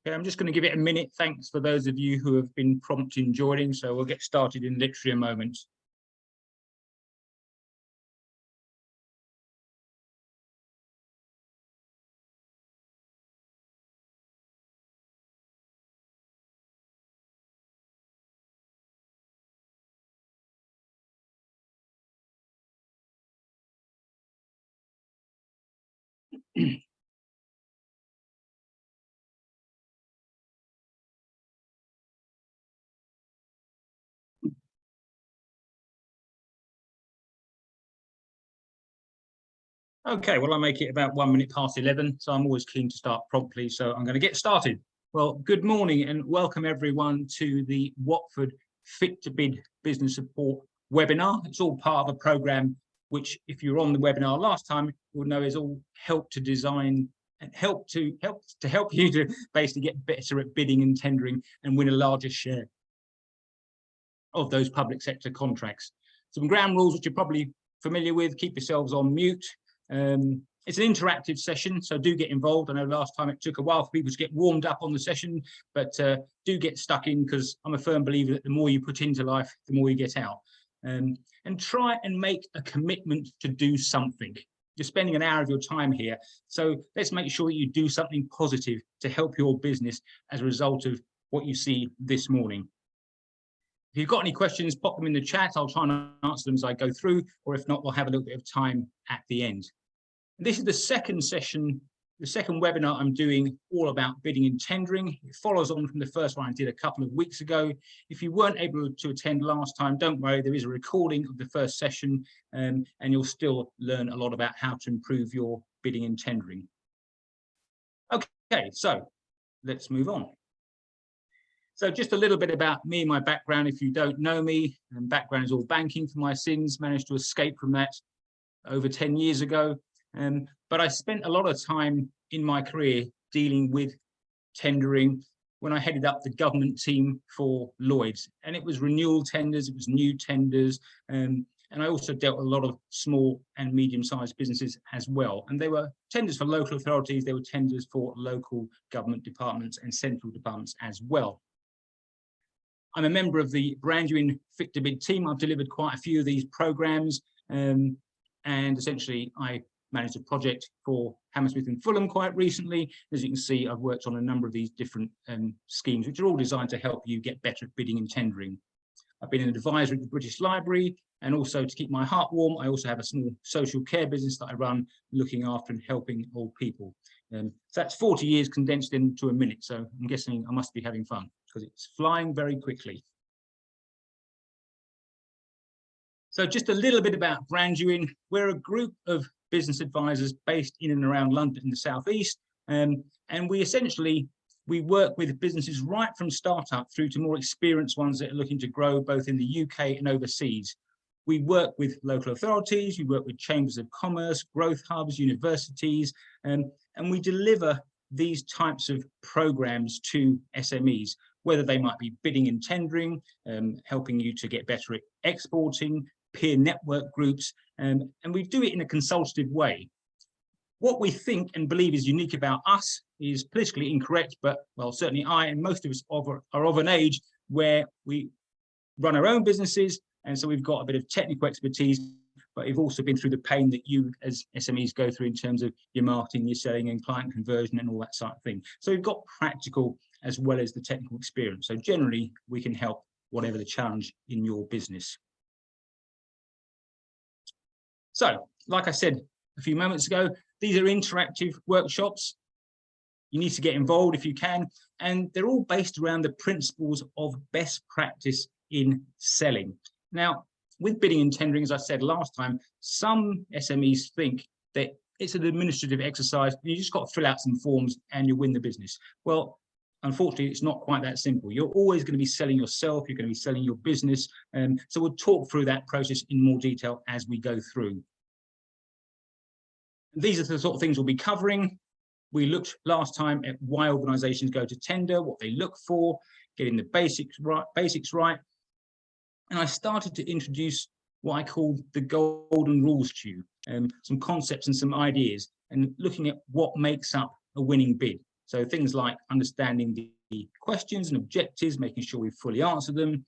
Okay, I'm just going to give it a minute. Thanks for those of you who have been prompt in joining. So we'll get started in literally a moment. Okay, well, I make it about 1 minute past 11, so I'm always keen to start promptly, so I'm going to get started. Well, good morning and welcome everyone to the Watford Fit to Bid Business Support webinar. It's all part of a programme which, if you were on the webinar last time, you'll know is all help to design and help you to basically get better at bidding and tendering and win a larger share of those public sector contracts. Some ground rules which you're probably familiar with: keep yourselves on mute. It's an interactive session, so do get involved. I know last time it took a while for people to get warmed up on the session, but do get stuck in, because I'm a firm believer that the more you put into life, the more you get out. And try and make a commitment to do something. You're spending an hour of your time here, so let's make sure you do something positive to help your business as a result of what you see this morning. If you've got any questions, pop them in the chat. I'll try and answer them as I go through, or if not, we'll have a little bit of time at the end. This is the second session, the second webinar I'm doing, all about bidding and tendering. It follows on from the first one I did a couple of weeks ago. If you weren't able to attend last time, don't worry, there is a recording of the first session, and you'll still learn a lot about how to improve your bidding and tendering. Okay, so let's move on. So just a little bit about me and my background. If you don't know me, and background is all banking for my sins, managed to escape from that over 10 years ago. But I spent a lot of time in my career dealing with tendering when I headed up the government team for Lloyds. And it was renewal tenders, it was new tenders, and I also dealt with a lot of small and medium-sized businesses as well. And they were tenders for local authorities, they were tenders for local government departments and central departments as well. I'm a member of the Brandywin Fit to Bid team. I've delivered quite a few of these programs, and essentially I managed a project for Hammersmith and Fulham quite recently. As you can see, I've worked on a number of these different schemes, which are all designed to help you get better at bidding and tendering. I've been an advisor at the British Library, and also to keep my heart warm, I also have a small social care business that I run, looking after and helping old people. So that's 40 years condensed into a minute, so I'm guessing I must be having fun, because it's flying very quickly. So just a little bit about Brandywin. We're a group of business advisors based in and around London in the southeast, and we work with businesses right from startup through to more experienced ones that are looking to grow both in the UK and overseas. We work with local authorities, we work with chambers of commerce, growth hubs, universities, and we deliver these types of programs to SMEs, whether they might be bidding and tendering, helping you to get better at exporting, peer network groups, and we do it in a consultative way. What we think and believe is unique about us is politically incorrect, but well, certainly I and most of us are of an age where we run our own businesses, and so we've got a bit of technical expertise, but we've also been through the pain that you as SMEs go through in terms of your marketing, your selling and client conversion and all that sort of thing. So we've got practical as well as the technical experience. So generally we can help whatever the challenge in your business. So, like I said a few moments ago, these are interactive workshops. You need to get involved if you can, and they're all based around the principles of best practice in selling. Now, with bidding and tendering, as I said last time, some SMEs think that it's an administrative exercise, you just got to fill out some forms and you win the business. Well, unfortunately, it's not quite that simple. You're always going to be selling yourself, you're going to be selling your business, so we'll talk through that process in more detail as we go through. These are the sort of things we'll be covering. We looked last time at why organisations go to tender, what they look for, getting the basics right. And I started to introduce what I call the golden rules to you, some concepts and some ideas, and looking at what makes up a winning bid. So things like understanding the questions and objectives, making sure we fully answer them,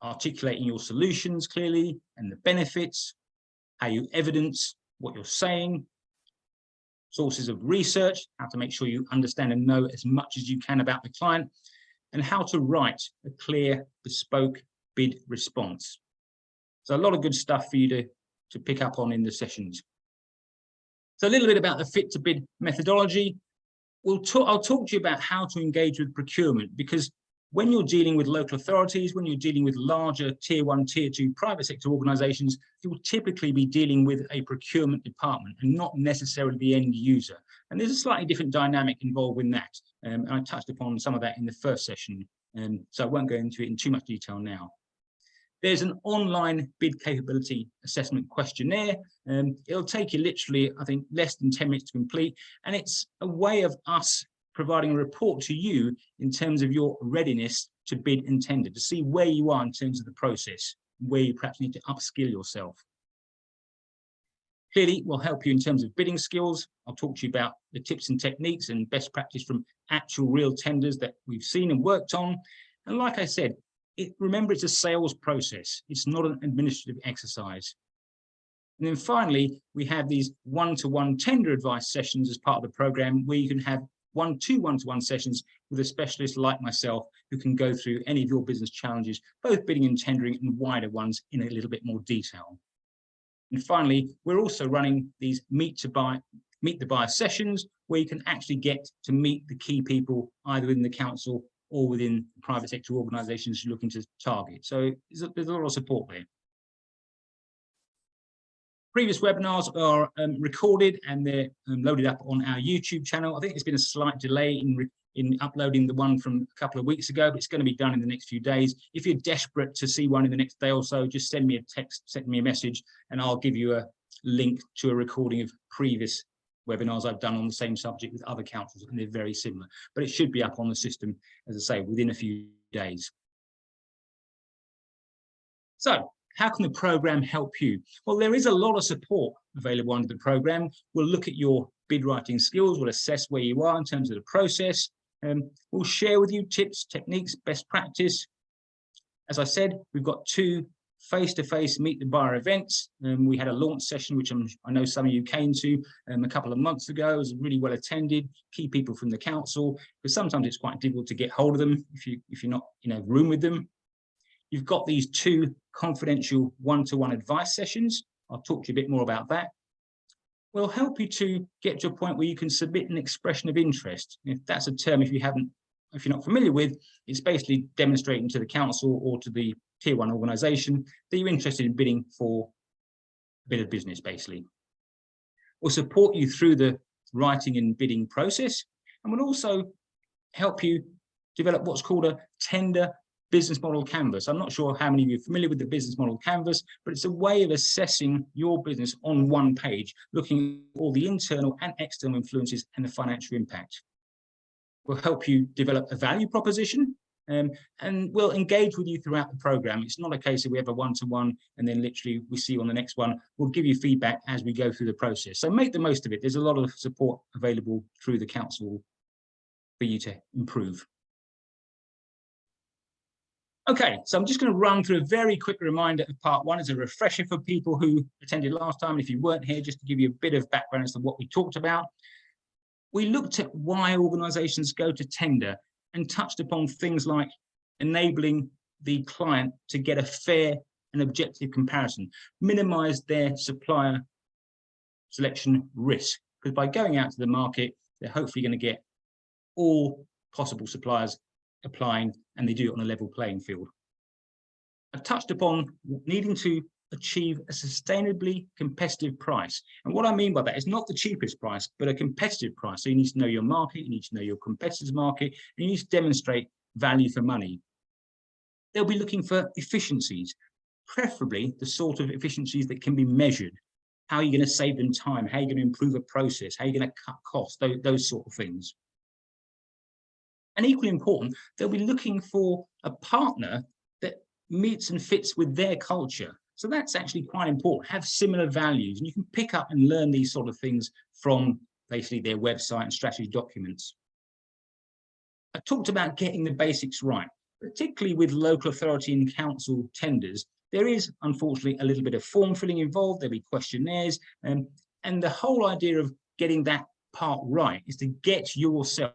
articulating your solutions clearly and the benefits, how you evidence what you're saying, sources of research, how to make sure you understand and know as much as you can about the client, and how to write a clear, bespoke bid response. So a lot of good stuff for you to pick up on in the sessions. So a little bit about the Fit to Bid methodology. I'll talk to you about how to engage with procurement, because when you're dealing with local authorities, when you're dealing with larger tier 1, tier 2 private sector organisations, you will typically be dealing with a procurement department and not necessarily the end user. And there's a slightly different dynamic involved in that. And I touched upon some of that in the first session, so I won't go into it in too much detail now. There's an online bid capability assessment questionnaire. It'll take you literally, I think, less than 10 minutes to complete. And it's a way of us providing a report to you in terms of your readiness to bid and tender, to see where you are in terms of the process, where you perhaps need to upskill yourself. Clearly, we'll help you in terms of bidding skills. I'll talk to you about the tips and techniques and best practice from actual real tenders that we've seen and worked on. And like I said, remember, it's a sales process. It's not an administrative exercise. And then finally, we have these one-to-one tender advice sessions as part of the program, where you can have one-to-one sessions with a specialist like myself who can go through any of your business challenges, both bidding and tendering and wider ones in a little bit more detail. And finally, we're also running these meet the buyer sessions, where you can actually get to meet the key people either within the council or within private sector organisations you're looking to target. So there's a lot of support there. Previous webinars are recorded and they're loaded up on our YouTube channel. I think there's been a slight delay in uploading the one from a couple of weeks ago, but it's going to be done in the next few days. If you're desperate to see one in the next day or so, just send me a text, send me a message, and I'll give you a link to a recording of previous webinars I've done on the same subject with other councils, and they're very similar. But it should be up on the system, as I say, within a few days. So, how can the programme help you? Well, there is a lot of support available under the programme. We'll look at your bid writing skills, we'll assess where you are in terms of the process, we'll share with you tips, techniques, best practice. As I said, we've got 2 face-to-face meet the buyer events. We had a launch session, which I know some of you came to a couple of months ago. It was really well attended, key people from the council, because sometimes it's quite difficult to get hold of them if you're not in a room with them. You've got these 2 confidential one-to-one advice sessions. I'll talk to you a bit more about that. We'll help you to get to a point where you can submit an expression of interest. If that's a term, if you're not familiar with, it's basically demonstrating to the council or to the tier 1 organisation that you're interested in bidding for a bit of business, basically. We'll support you through the writing and bidding process, and we'll also help you develop what's called a tender business model canvas. I'm not sure how many of you are familiar with the business model canvas, but it's a way of assessing your business on one page, looking at all the internal and external influences and the financial impact. We'll help you develop a value proposition, and we'll engage with you throughout the programme. It's not a case of we have a one-to-one and then literally we see you on the next one. We'll give you feedback as we go through the process. So make the most of it. There's a lot of support available through the council for you to improve. Okay, so I'm just going to run through a very quick reminder of part 1 as a refresher for people who attended last time. And if you weren't here, just to give you a bit of background as to what we talked about. We looked at why organisations go to tender and touched upon things like enabling the client to get a fair and objective comparison, minimise their supplier selection risk, because by going out to the market, they're hopefully going to get all possible suppliers applying, and they do it on a level playing field. I've touched upon needing to achieve a sustainably competitive price. And what I mean by that is not the cheapest price, but a competitive price. So you need to know your market, you need to know your competitors' market, and you need to demonstrate value for money. They'll be looking for efficiencies, preferably the sort of efficiencies that can be measured. How are you going to save them time? How are you going to improve a process? How are you going to cut costs? Those sort of things. And equally important, they'll be looking for a partner that meets and fits with their culture. So that's actually quite important, have similar values. And you can pick up and learn these sort of things from basically their website and strategy documents. I talked about getting the basics right, particularly with local authority and council tenders. There is, unfortunately, a little bit of form filling involved. There'll be questionnaires, and the whole idea of getting that part right is to get yourself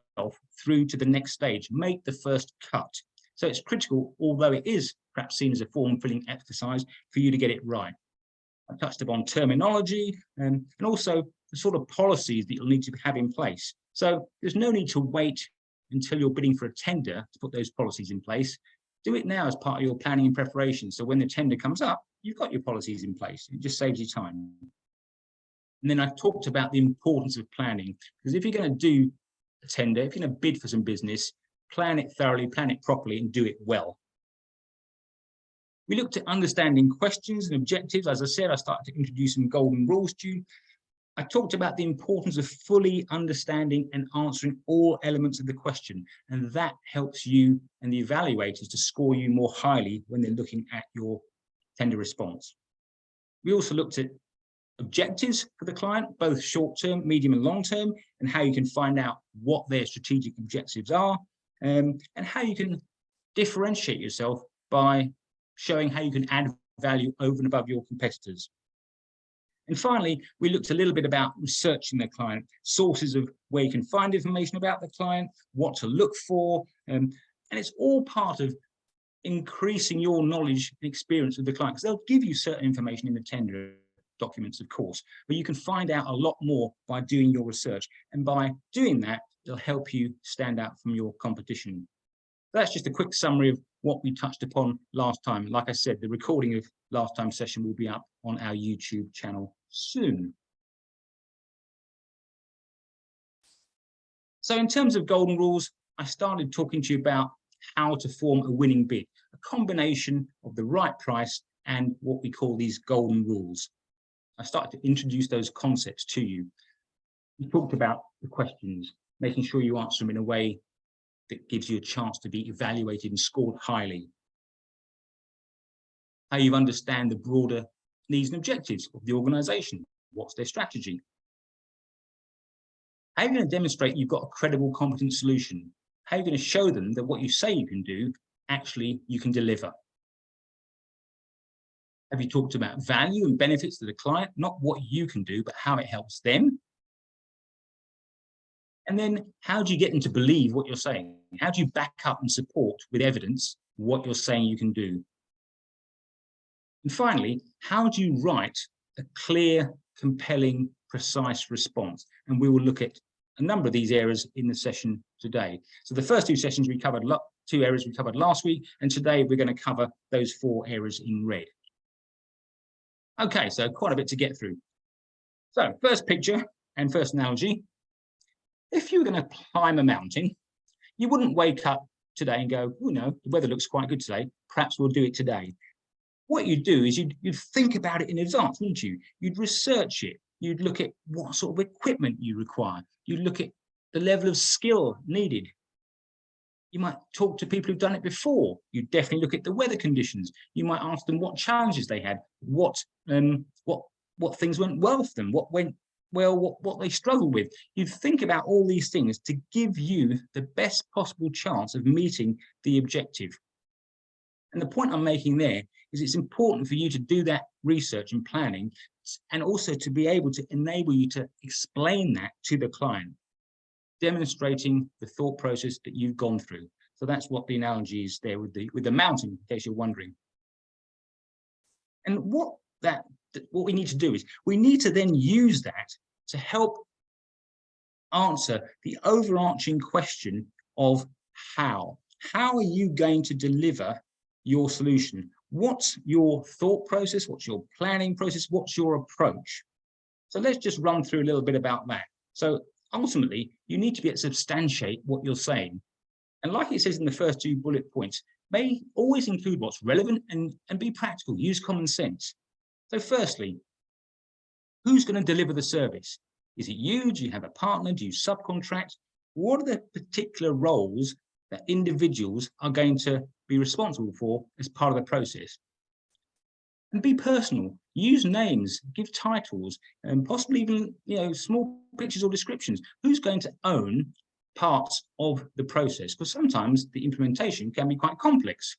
through to the next stage, make the first cut. So it's critical, although it is perhaps seen as a form filling exercise, for you to get it right. I touched upon terminology and also the sort of policies that you'll need to have in place. So there's no need to wait until you're bidding for a tender to put those policies in place. Do it now as part of your planning and preparation. So when the tender comes up, you've got your policies in place. It just saves you time. And then I talked about the importance of planning, because if you're going to do a tender, if you're going to bid for some business, plan it thoroughly, plan it properly, and do it well. We looked at understanding questions and objectives. As I said, I started to introduce some golden rules to you. I talked about the importance of fully understanding and answering all elements of the question, and that helps you and the evaluators to score you more highly when they're looking at your tender response. We also looked at objectives for the client, both short-term, medium and long-term, and how you can find out what their strategic objectives are, and how you can differentiate yourself by showing how you can add value over and above your competitors. And finally, we looked a little bit about researching the client, sources of where you can find information about the client, what to look for, and it's all part of increasing your knowledge and experience with the client, because they'll give you certain information in the tender documents, of course, but you can find out a lot more by doing your research, and by doing that, it'll help you stand out from your competition. That's just a quick summary of what we touched upon last time. Like I said, the recording of last time's session will be up on our YouTube channel soon. So in terms of golden rules, I started talking to you about how to form a winning bid, a combination of the right price and what we call these golden rules. I started to introduce those concepts to you. We talked about the questions, making sure you answer them in a way that gives you a chance to be evaluated and scored highly. How you understand the broader needs and objectives of the organisation. What's their strategy? How are you going to demonstrate you've got a credible, competent solution? How are you going to show them that what you say you can do, actually you can deliver? Have you talked about value and benefits to the client, not what you can do, but how it helps them? And then how do you get them to believe what you're saying? How do you back up and support with evidence what you're saying you can do? And finally, how do you write a clear, compelling, precise response? And we will look at a number of these areas in the session today. So the first two sessions we covered, two areas we covered last week, and today we're going to cover those 4 areas in red. Okay, so quite a bit to get through. So first picture and first analogy. If you were going to climb a mountain, you wouldn't wake up today and go, oh no, the weather looks quite good today, perhaps we'll do it today. What you'd do is you'd think about it in advance, wouldn't you? You'd research it. You'd look at what sort of equipment you require. You'd look at the level of skill needed. You might talk to people who've done it before. You'd definitely look at the weather conditions. You might ask them what challenges they had, what things went well for them, what went well, what they struggled with. You'd think about all these things to give you the best possible chance of meeting the objective. And the point I'm making there is it's important for you to do that research and planning, and also to be able to enable you to explain that to the client, demonstrating the thought process that you've gone through. So that's what the analogy is there with the mountain, in case you're wondering. And what we need to do is we need to then use that to help answer the overarching question of how. How are you going to deliver your solution? What's your thought process? What's your planning process? What's your approach? So let's just run through a little bit about that. So ultimately, you need to be able to substantiate what you're saying. And like it says in the first 2 bullet points, may always include what's relevant and be practical, use common sense. So firstly, who's going to deliver the service? Is it you? Do you have a partner? Do you subcontract? What are the particular roles that individuals are going to be responsible for as part of the process? And be personal. Use names, give titles, and possibly even small pictures or descriptions. Who's going to own parts of the process, because sometimes the implementation can be quite complex.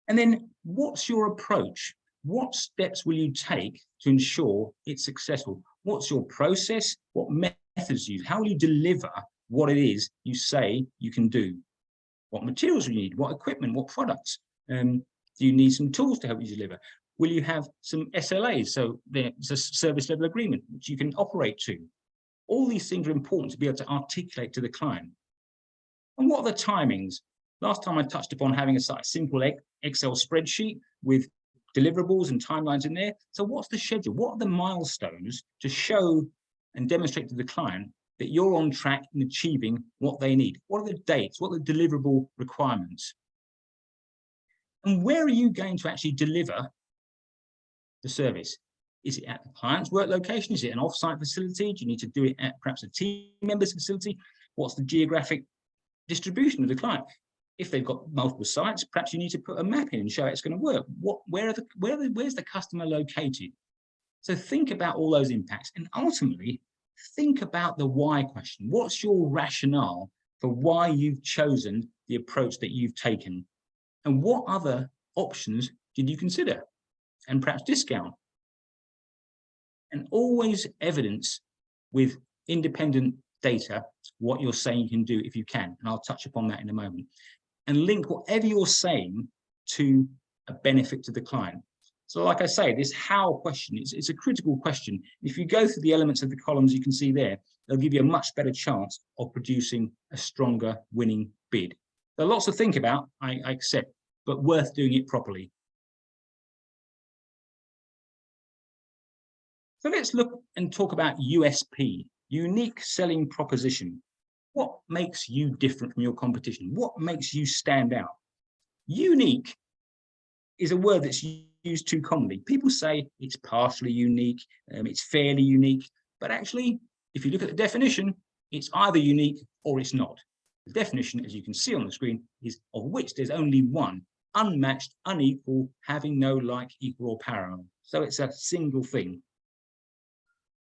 And then what's your approach? What steps will you take to ensure it's successful? What's your process? What methods you use? How will you deliver what it is you say you can do? What materials you need? What equipment? What products? Do you need some tools to help you deliver? Will you have some SLAs? So there's a service level agreement which you can operate to. All these things are important to be able to articulate to the client. And what are the timings? Last time I touched upon having a simple Excel spreadsheet with deliverables and timelines in there. So what's the schedule? What are the milestones to show and demonstrate to the client that you're on track in achieving what they need? What are the dates? What are the deliverable requirements? And where are you going to actually deliver the service? Is it at the client's work location? Is it an off-site facility? Do you need to do it at perhaps a team member's facility? What's the geographic distribution of the client? If they've got multiple sites, perhaps you need to put a map in and show it's going to work. Where's the customer located? So think about all those impacts, and ultimately think about the why question. What's your rationale for why you've chosen the approach that you've taken? And what other options did you consider? And perhaps discount. And always evidence with independent data what you're saying you can do if you can. And I'll touch upon that in a moment. And link whatever you're saying to a benefit to the client. So like I say, this how question, it's a critical question. If you go through the elements of the columns you can see there, they'll give you a much better chance of producing a stronger winning bid. There are lots to think about, I accept, but worth doing it properly. So let's look and talk about USP, unique selling proposition. What makes you different from your competition? What makes you stand out? Unique is a word that's used too commonly. People say it's partially unique, it's fairly unique, but actually, if you look at the definition, it's either unique or it's not. The definition, as you can see on the screen, is of which there's only one, unmatched, unequal, having no like, equal, or parallel. So it's a single thing.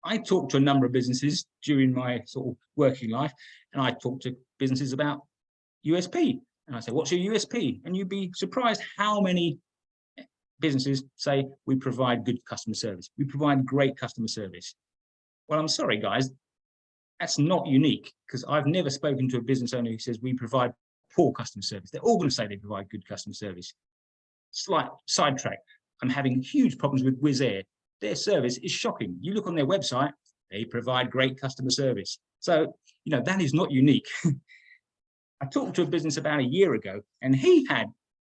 I talked to a number of businesses during my sort of working life, and I talked to businesses about USP. And I say, what's your USP? And you'd be surprised how many businesses say, we provide good customer service. We provide great customer service. Well, I'm sorry, guys, that's not unique, because I've never spoken to a business owner who says we provide poor customer service. They're all going to say they provide good customer service. Slight sidetrack. I'm having huge problems with Wizz Air. Their service is shocking. You look on their website, they provide great customer service. So, that is not unique. I talked to a business about a year ago, and he had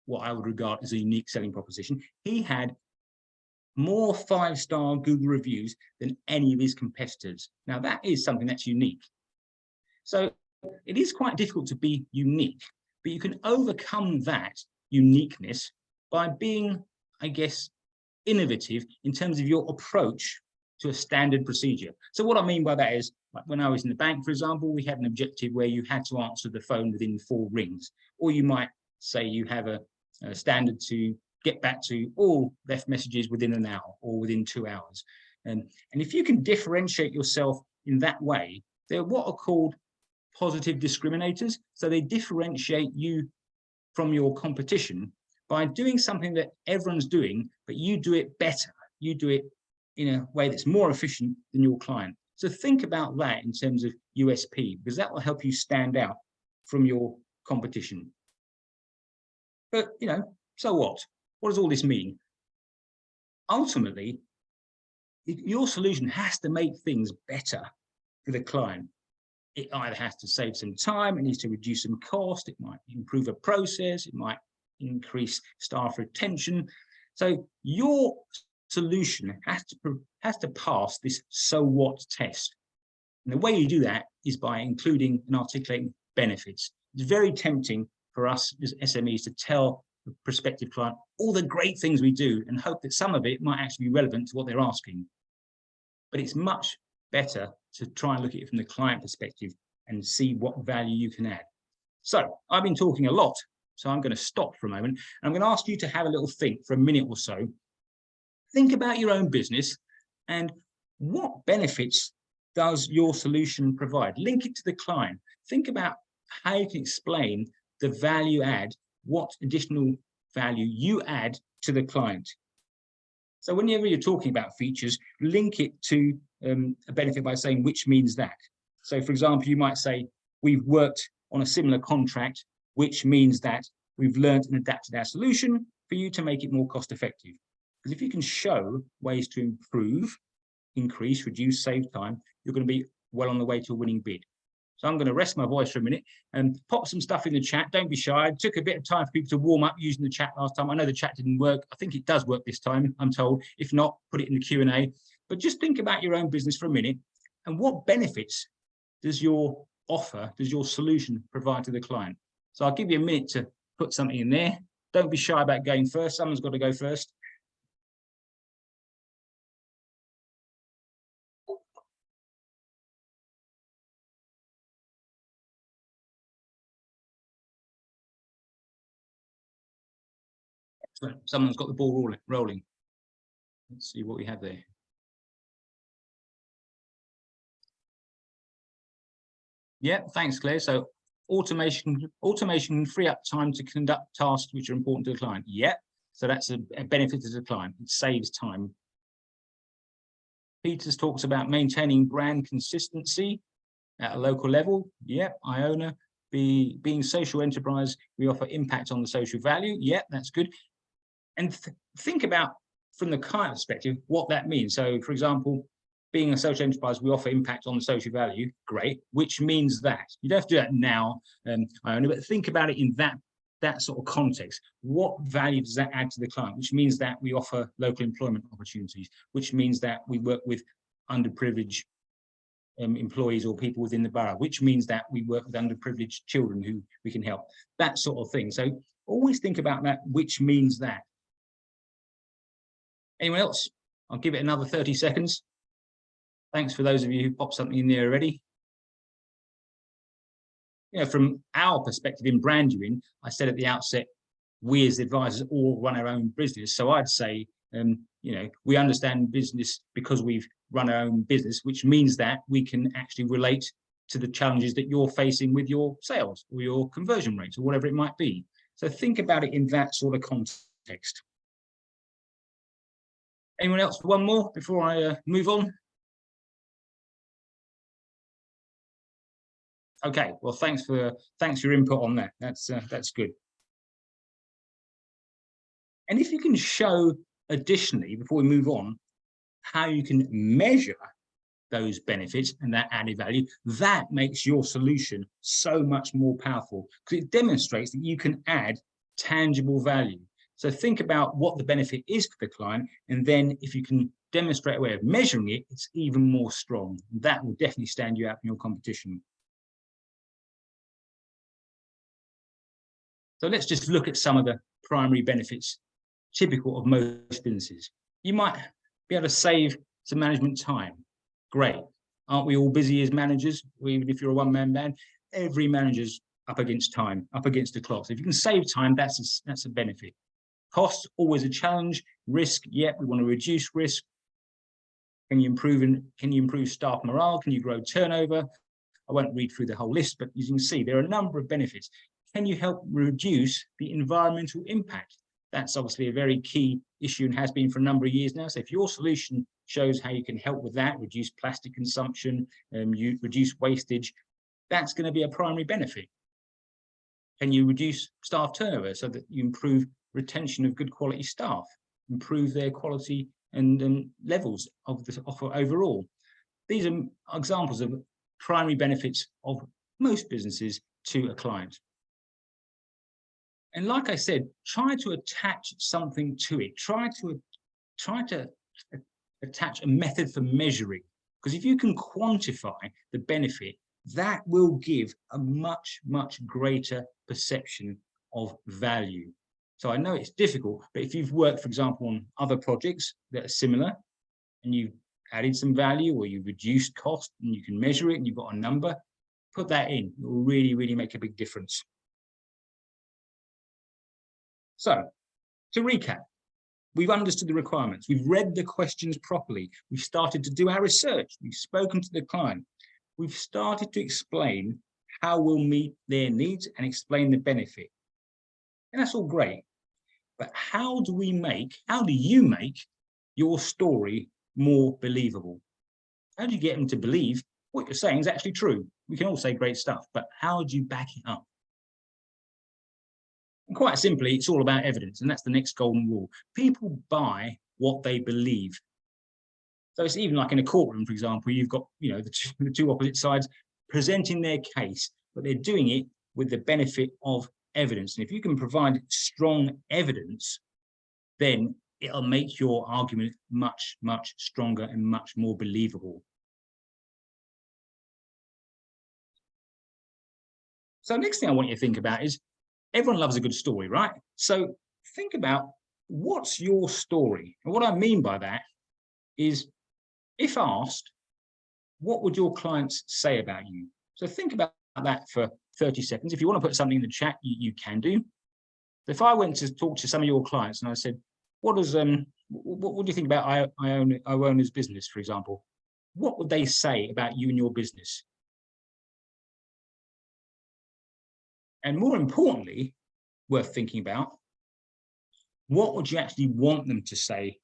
what I would regard as a unique selling proposition. He had more 5-star Google reviews than any of his competitors. Now, that is something that's unique. So it is quite difficult to be unique, but you can overcome that uniqueness by being, I guess, innovative in terms of your approach to a standard procedure. So what I mean by that is, like when I was in the bank, for example, we had an objective where you had to answer the phone within 4 rings, or you might say you have a standard to get back to all left messages within an hour or within 2 hours. And if you can differentiate yourself in that way, they're what are called positive discriminators. So they differentiate you from your competition by doing something that everyone's doing, but you do it better. You do it in a way that's more efficient than your client. So think about that in terms of USP, because that will help you stand out from your competition. But, so what? What does all this mean? Ultimately, your solution has to make things better for the client. It either has to save some time, it needs to reduce some cost, it might improve a process, it might increase staff retention. So your solution has to pass this so what test. And the way you do that is by including and articulating benefits. It's very tempting for us as SMEs to tell the prospective client all the great things we do and hope that some of it might actually be relevant to what they're asking. But it's much better to try and look at it from the client perspective and see what value you can add. So I've been talking a lot, so I'm going to stop for a moment. And I'm going to ask you to have a little think for a minute or so. Think about your own business and what benefits does your solution provide? Link it to the client. Think about how you can explain the value add, what additional value you add to the client. So whenever you're talking about features, link it to a benefit by saying which means that. So for example, you might say, we've worked on a similar contract, which means that we've learned and adapted our solution for you to make it more cost effective. Because if you can show ways to improve, increase, reduce, save time, you're going to be well on the way to a winning bid. So I'm going to rest my voice for a minute and pop some stuff in the chat. Don't be shy. It took a bit of time for people to warm up using the chat last time. I know the chat didn't work. I think it does work this time, I'm told. If not, put it in the Q&A. But just think about your own business for a minute and what benefits does your offer, does your solution provide to the client? So I'll give you a minute to put something in there. Don't be shy about going first. Someone's got to go first. Someone's got the ball rolling. Let's see what we have there. Yeah, thanks, Claire. So automation can free up time to conduct tasks which are important to the client. Yeah, so that's a benefit to the client. It saves time. Peters talks about maintaining brand consistency at a local level. Yeah, Iona. Being social enterprise, we offer impact on the social value. Yeah, that's good. And think about, from the client perspective, what that means. So, for example, being a social enterprise, we offer impact on the social value. Great, which means that you don't have to do that now, Iona, but think about it in that sort of context. What value does that add to the client? Which means that we offer local employment opportunities, which means that we work with underprivileged employees or people within the borough, which means that we work with underprivileged children who we can help, that sort of thing. So always think about that, which means that. Anyone else? I'll give it another 30 seconds. Thanks for those of you who popped something in there already. You know, from our perspective in Branduin, I said at the outset, we as advisors all run our own business. So I'd say, you know, we understand business because we've run our own business, which means that we can actually relate to the challenges that you're facing with your sales or your conversion rates or whatever it might be. So think about it in that sort of context. Anyone else for one more before I move on? Okay, well, thanks for your input on that. That's good. And if you can show additionally, before we move on, how you can measure those benefits and that added value, that makes your solution so much more powerful because it demonstrates that you can add tangible value. So think about what the benefit is for the client, and then if you can demonstrate a way of measuring it, it's even more strong. That will definitely stand you out from your competition. So let's just look at some of the primary benefits typical of most businesses. You might be able to save some management time. Great. Aren't we all busy as managers? Even if you're a one-man band, every manager's up against time, up against the clock. So if you can save time, that's a benefit. Cost, always a challenge. Risk, yeah, we want to reduce risk. Can you improve staff morale? Can you grow turnover? I won't read through the whole list, but as you can see, there are a number of benefits. Can you help reduce the environmental impact? That's obviously a very key issue and has been for a number of years now. So if your solution shows how you can help with that, reduce plastic consumption, you reduce wastage, that's going to be a primary benefit. Can you reduce staff turnover so that you improve retention of good quality staff, improve their quality and levels of the offer overall? These are examples of primary benefits of most businesses to a client. And like I said, try to attach something to it. Try to attach a method for measuring, because if you can quantify the benefit, that will give a much, much greater perception of value. So I know it's difficult, but if you've worked, for example, on other projects that are similar and you've added some value or you've reduced cost and you can measure it and you've got a number, put that in. It will really, really make a big difference. So to recap, we've understood the requirements, we've read the questions properly, we've started to do our research, we've spoken to the client, we've started to explain how we'll meet their needs and explain the benefit. And that's all great. But how do you make your story more believable? How do you get them to believe what you're saying is actually true? We can all say great stuff, but how do you back it up? And quite simply, it's all about evidence, and that's the next golden rule. People buy what they believe. So it's even like in a courtroom, for example, you've got the two opposite sides presenting their case, but they're doing it with the benefit of evidence. And if you can provide strong evidence, then it'll make your argument much, much stronger and much more believable. So next thing I want you to think about is, everyone loves a good story, right? So think about, what's your story? And what I mean by that is, if asked, what would your clients say about you? So think about that for 30 seconds. If you want to put something in the chat, you can do. If I went to talk to some of your clients and I said, what do you think about Iona's business, for example? What would they say about you and your business? And more importantly, worth thinking about, what would you actually want them to say?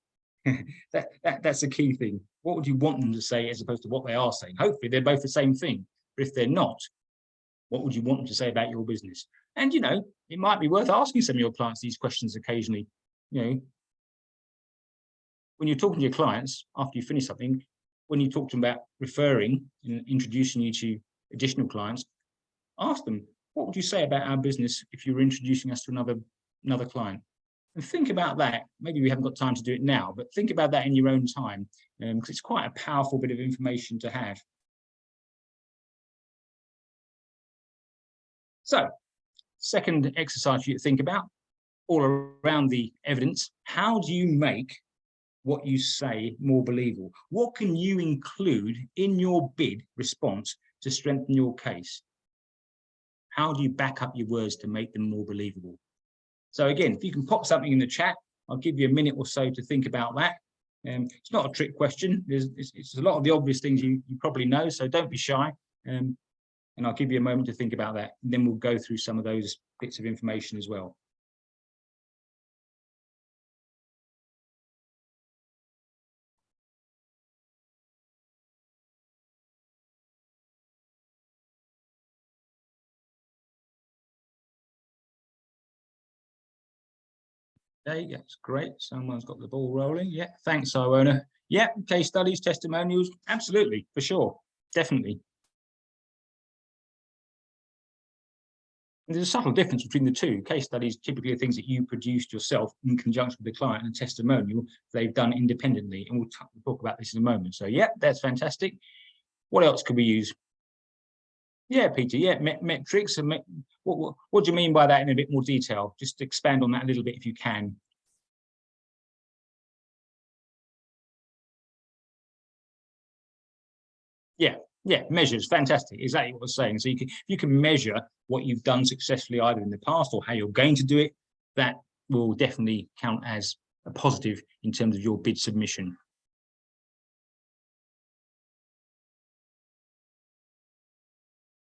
That's a key thing. What would you want them to say as opposed to what they are saying? Hopefully they're both the same thing. But if they're not, what would you want them to say about your business? And, it might be worth asking some of your clients these questions occasionally. When you're talking to your clients after you finish something, when you talk to them about referring and introducing you to additional clients, ask them, what would you say about our business if you were introducing us to another client? And think about that. Maybe we haven't got time to do it now, but think about that in your own time, because it's quite a powerful bit of information to have. So, second exercise for you to think about, all around the evidence, how do you make what you say more believable? What can you include in your bid response to strengthen your case? How do you back up your words to make them more believable? So again, if you can pop something in the chat, I'll give you a minute or so to think about that. It's not a trick question. It's a lot of the obvious things you probably know, so don't be shy. And I'll give you a moment to think about that. And then we'll go through some of those bits of information as well. Okay, that's great. Someone's got the ball rolling. Yeah, thanks, Iona. Yeah, case studies, testimonials, absolutely, for sure, definitely. And there's a subtle difference between the two. Case studies typically are things that you produced yourself in conjunction with the client, and testimonial they've done independently. And we'll talk about this in a moment. So yeah, that's fantastic. What else could we use? Yeah, Peter, yeah, metrics. And what do you mean by that in a bit more detail? Just expand on that a little bit if you can. Yeah, measures, fantastic, exactly what I was saying. So you can measure what you've done successfully either in the past or how you're going to do it. That will definitely count as a positive in terms of your bid submission.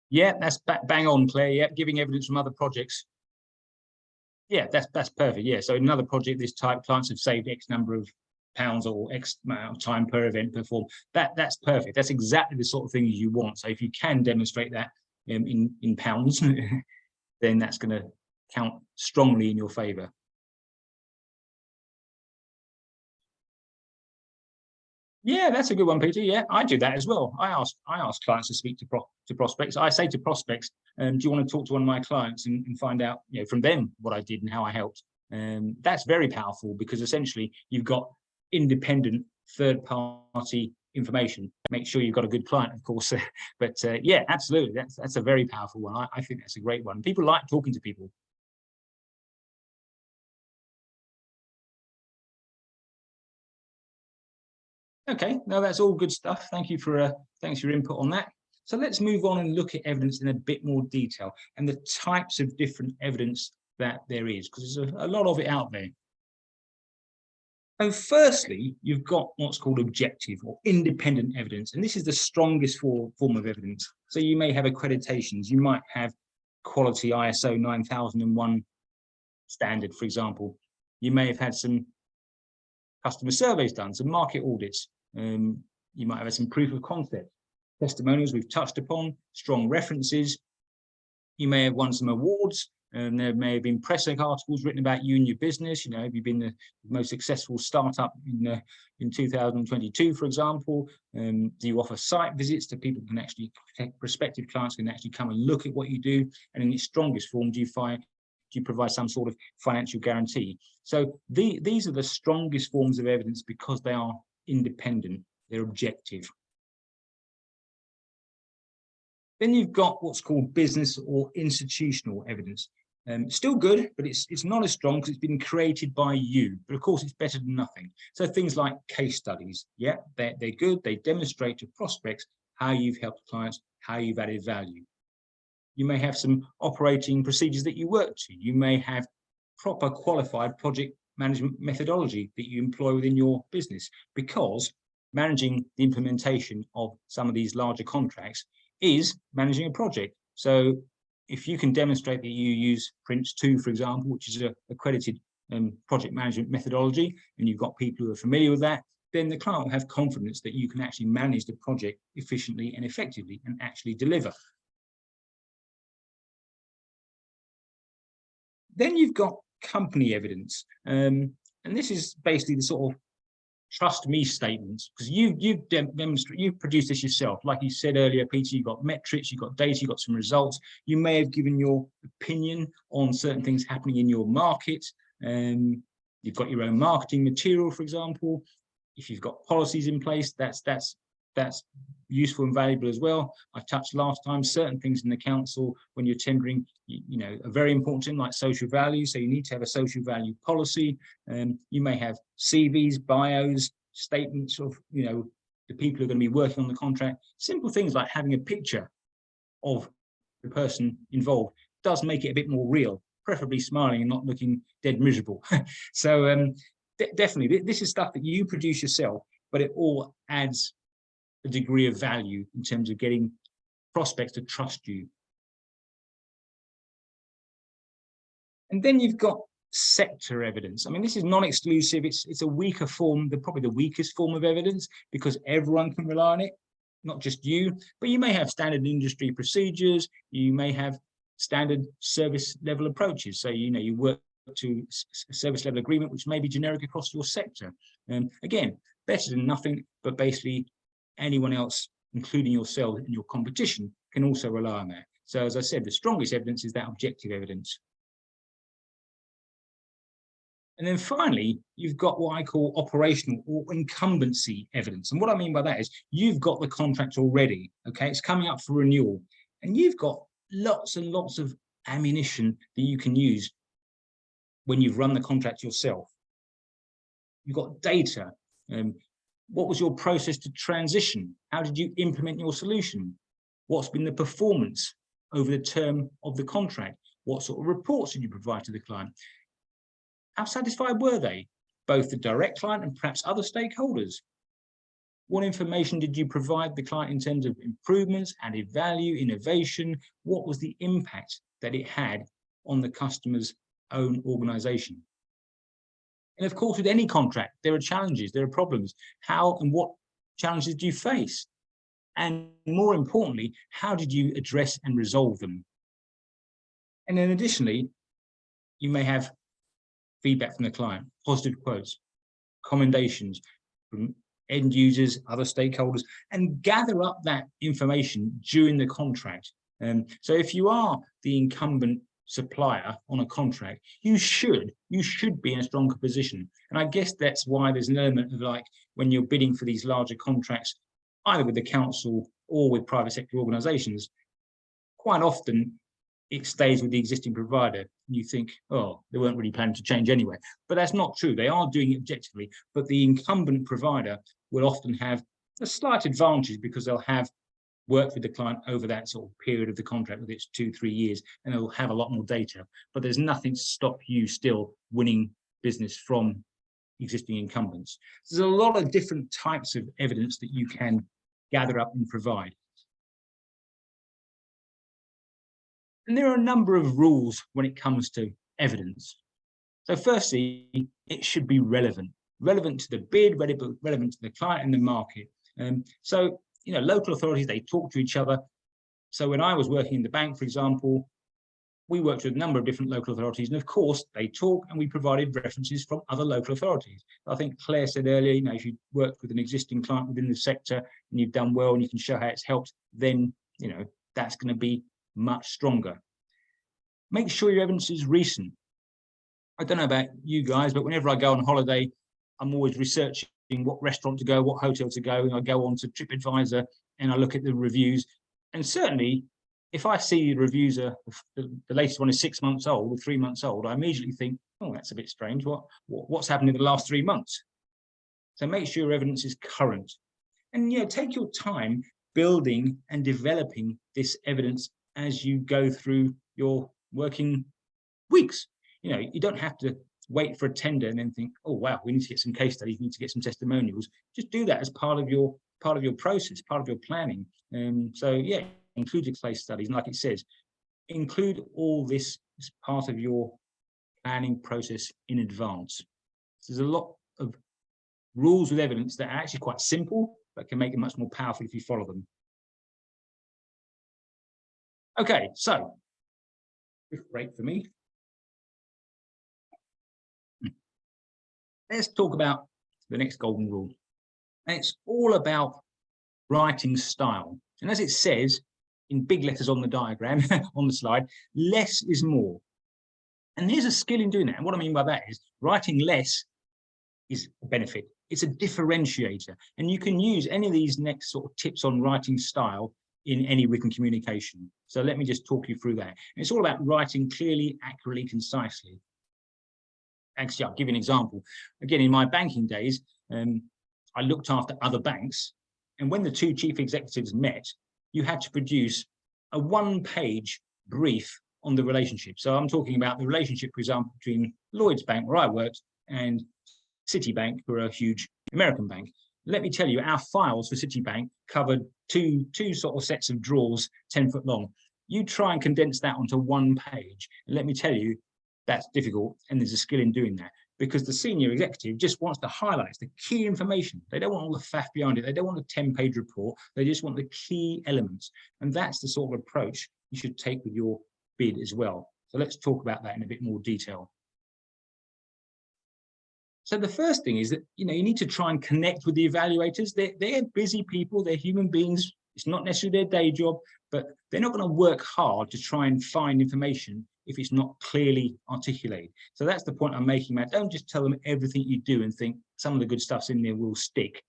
Yeah, that's bang on, Claire. Yeah, giving evidence from other projects. Yeah, that's perfect. Yeah, so another project this type, clients have saved X number of pounds or X amount of time per event performed. That's perfect. That's exactly the sort of things you want. So if you can demonstrate that in pounds, then that's going to count strongly in your favour. Yeah, that's a good one, Peter. Yeah, I do that as well. I ask clients to speak to prospects. I say to prospects, do you want to talk to one of my clients and find out from them what I did and how I helped? That's very powerful, because essentially you've got independent third-party information. Make sure you've got a good client, of course. But yeah, absolutely, that's a very powerful one. I think that's a great one. People like talking to people. Okay, no, that's all good stuff. Thanks for your input on that. So let's move on and look at evidence in a bit more detail and the types of different evidence that there is, because there's a lot of it out there. And firstly, you've got what's called objective or independent evidence. And this is the strongest form of evidence. So you may have accreditations, you might have quality ISO 9001 standard, for example. You may have had some customer surveys done, some market audits. You might have had some proof of concept, testimonials we've touched upon, strong references. You may have won some awards. There may have been press articles written about you and your business. You know, have you been the most successful startup in 2022, for example? Do you offer site visits to people who can actually, prospective clients can actually come and look at what you do? And in its strongest form, do you provide some sort of financial guarantee? So these are the strongest forms of evidence because they are independent, they're objective. Then you've got what's called business or institutional evidence. Still good, but it's not as strong because it's been created by you. But of course, it's better than nothing. So things like case studies, yeah, they're good. They demonstrate to prospects how you've helped clients, how you've added value. You may have some operating procedures that you work to. You may have proper qualified project management methodology that you employ within your business, because managing the implementation of some of these larger contracts is managing a project. So if you can demonstrate that you use Prince 2, for example, which is an accredited project management methodology, and you've got people who are familiar with that, then the client will have confidence that you can actually manage the project efficiently and effectively and actually deliver. Then you've got company evidence. And this is basically the sort of trust me statements, because you've produced this yourself. Like you said earlier, Peter, you've got metrics, you've got data, you've got some results. You may have given your opinion on certain things happening in your market. You've got your own marketing material, for example. If you've got policies in place, that's useful and valuable as well. I touched last time, certain things in the council when you're tendering, you know, are very important, like social value. So you need to have a social value policy. You may have CVs, bios, statements of, you know, the people who are going to be working on the contract. Simple things like having a picture of the person involved does make it a bit more real, preferably smiling and not looking dead miserable. So definitely, this is stuff that you produce yourself, but it all adds a degree of value in terms of getting prospects to trust you. And then you've got sector evidence. I mean, this is non-exclusive. It's a weaker form, probably the weakest form of evidence, because everyone can rely on it, not just you. But you may have standard industry procedures. You may have standard service level approaches. So, you know, you work to a service level agreement, which may be generic across your sector. Again, better than nothing, but basically anyone else, including yourself and your competition, can also rely on that. So as I said, the strongest evidence is that objective evidence. And then finally, you've got what I call operational or incumbency evidence. And what I mean by that is you've got the contract already, okay? It's coming up for renewal, and you've got lots and lots of ammunition that you can use when you've run the contract yourself. You've got data. What was your process to transition? How did you implement your solution? What's been the performance over the term of the contract? What sort of reports did you provide to the client? How satisfied were they, both the direct client and perhaps other stakeholders? What information did you provide the client in terms of improvements, added value, innovation? What was the impact that it had on the customer's own organization? And of course, with any contract, there are challenges, there are problems. How and what challenges do you face? And more importantly, how did you address and resolve them? And then additionally, you may have feedback from the client, positive quotes, commendations from end users, other stakeholders, and gather up that information during the contract. So if you are the incumbent supplier on a contract, you should be in a stronger position. And I guess that's why there's an element of, like, when you're bidding for these larger contracts, either with the council or with private sector organizations, quite often it stays with the existing provider. You think, oh, they weren't really planning to change anyway. But that's not true. They are doing it objectively, but the incumbent provider will often have a slight advantage because they'll have worked with the client over that sort of period of the contract, whether it's 2-3 years, and they'll have a lot more data. But there's nothing to stop you still winning business from existing incumbents. There's a lot of different types of evidence that you can gather up and provide. And there are a number of rules when it comes to evidence. So firstly, it should be relevant to the bid, relevant to the client and the market. So, you know, local authorities, they talk to each other. So when I was working in the bank, for example, we worked with a number of different local authorities, and of course they talk, and we provided references from other local authorities. I think Claire said earlier, you know, if you worked with an existing client within the sector and you've done well and you can show how it's helped, then, you know, that's going to be much stronger. Make sure your evidence is recent. I don't know about you guys, but whenever I go on holiday, I'm always researching what restaurant to go, what hotel to go, and I go on to TripAdvisor and I look at the reviews. And certainly, if I see the reviews are the latest one is 6 months old or 3 months old, I immediately think, oh, that's a bit strange. What's happened in the last 3 months? So make sure your evidence is current, and you know, take your time building and developing this evidence as you go through your working weeks. You know, you don't have to wait for a tender and then think, oh wow, we need to get some case studies, we need to get some testimonials. Just do that as part of your process, part of your planning. So yeah, include your case studies, and like it says, include all this as part of your planning process in advance. There's a lot of rules with evidence that are actually quite simple, but can make it much more powerful if you follow them. Okay, so quick break for me. Let's talk about the next golden rule. And it's all about writing style. And as it says in big letters on the diagram, on the slide, less is more. And there's a skill in doing that. And what I mean by that is writing less is a benefit. It's a differentiator. And you can use any of these next sort of tips on writing style in any written communication. So let me just talk you through that. And it's all about writing clearly, accurately, concisely. Actually, I'll give you an example. Again, in my banking days, I looked after other banks. And when the two chief executives met, you had to produce a one-page brief on the relationship. So I'm talking about the relationship, for example, between Lloyds Bank, where I worked, and Citibank, who are a huge American bank. Let me tell you, our files for Citibank covered two sort of sets of drawers, 10 foot long. You try and condense that onto one page. And let me tell you, that's difficult, and there's a skill in doing that, because the senior executive just wants to highlight the key information. They don't want all the faff behind it. They don't want a 10-page report. They just want the key elements. And that's the sort of approach you should take with your bid as well. So let's talk about that in a bit more detail. So the first thing is that, you know, you need to try and connect with the evaluators. They're busy people, they're human beings. It's not necessarily their day job, but they're not going to work hard to try and find information if it's not clearly articulated. So that's the point I'm making, Matt. Don't just tell them everything you do and think some of the good stuff's in there will stick.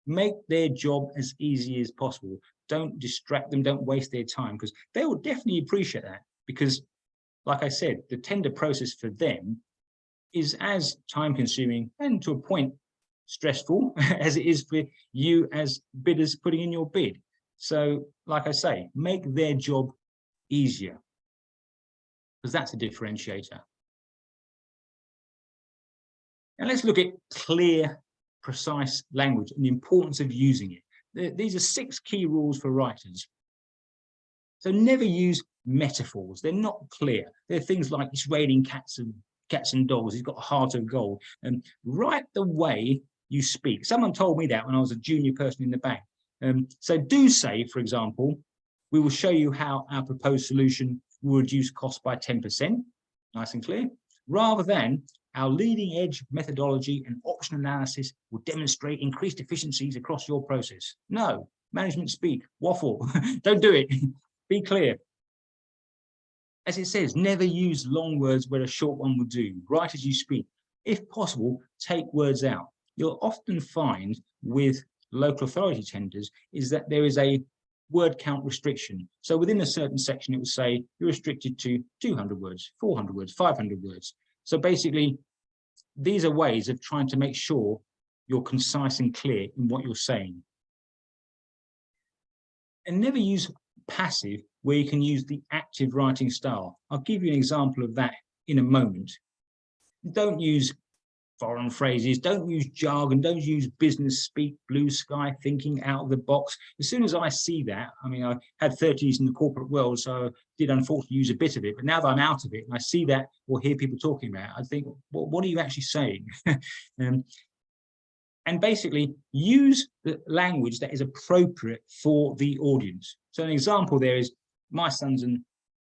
Make their job as easy as possible. Don't distract them, don't waste their time, because they will definitely appreciate that. Because, like I said, the tender process for them is as time-consuming and to a point stressful as it is for you as bidders putting in your bid. So, like I say, make their job easier, because that's a differentiator. And let's look at clear, precise language and the importance of using it. These are 6 key rules for writers. So never use metaphors. They're not clear. They're things like it's raining cats and dogs. He's got a heart of gold. And write the way you speak. Someone told me that when I was a junior person in the bank. So do say, for example, we will show you how our proposed solution will reduce costs by 10%, nice and clear, rather than our leading edge methodology and option analysis will demonstrate increased efficiencies across your process. No, management speak, waffle, don't do it, be clear. As it says, never use long words where a short one will do. Write as you speak. If possible, take words out. You'll often find with local authority tenders is that there is a word count restriction. So within a certain section, it will say you're restricted to 200 words, 400 words, 500 words. So basically, these are ways of trying to make sure you're concise and clear in what you're saying. And never use passive where you can use the active writing style. I'll give you an example of that in a moment. Don't use foreign phrases, don't use jargon, don't use business speak, blue sky thinking, out of the box. As soon as I see that, I mean, I had 30 years in the corporate world, so I did unfortunately use a bit of it, but now that I'm out of it and I see that or hear people talking about it, I think, well, what are you actually saying? And basically use the language that is appropriate for the audience. So an example there is, my son's an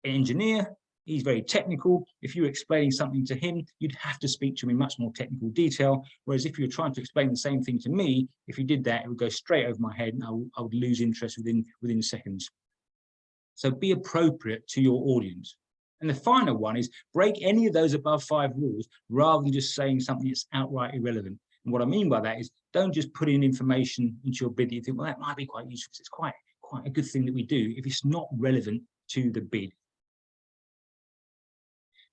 engineer. He's very technical. If you were explaining something to him, you'd have to speak to him in much more technical detail. Whereas if you were trying to explain the same thing to me, if you did that, it would go straight over my head and I would lose interest within seconds. So be appropriate to your audience. And the final one is break any of those above 5 rules rather than just saying something that's outright irrelevant. And what I mean by that is don't just put in information into your bid that you think, well, that might be quite useful. It's quite a good thing that we do if it's not relevant to the bid.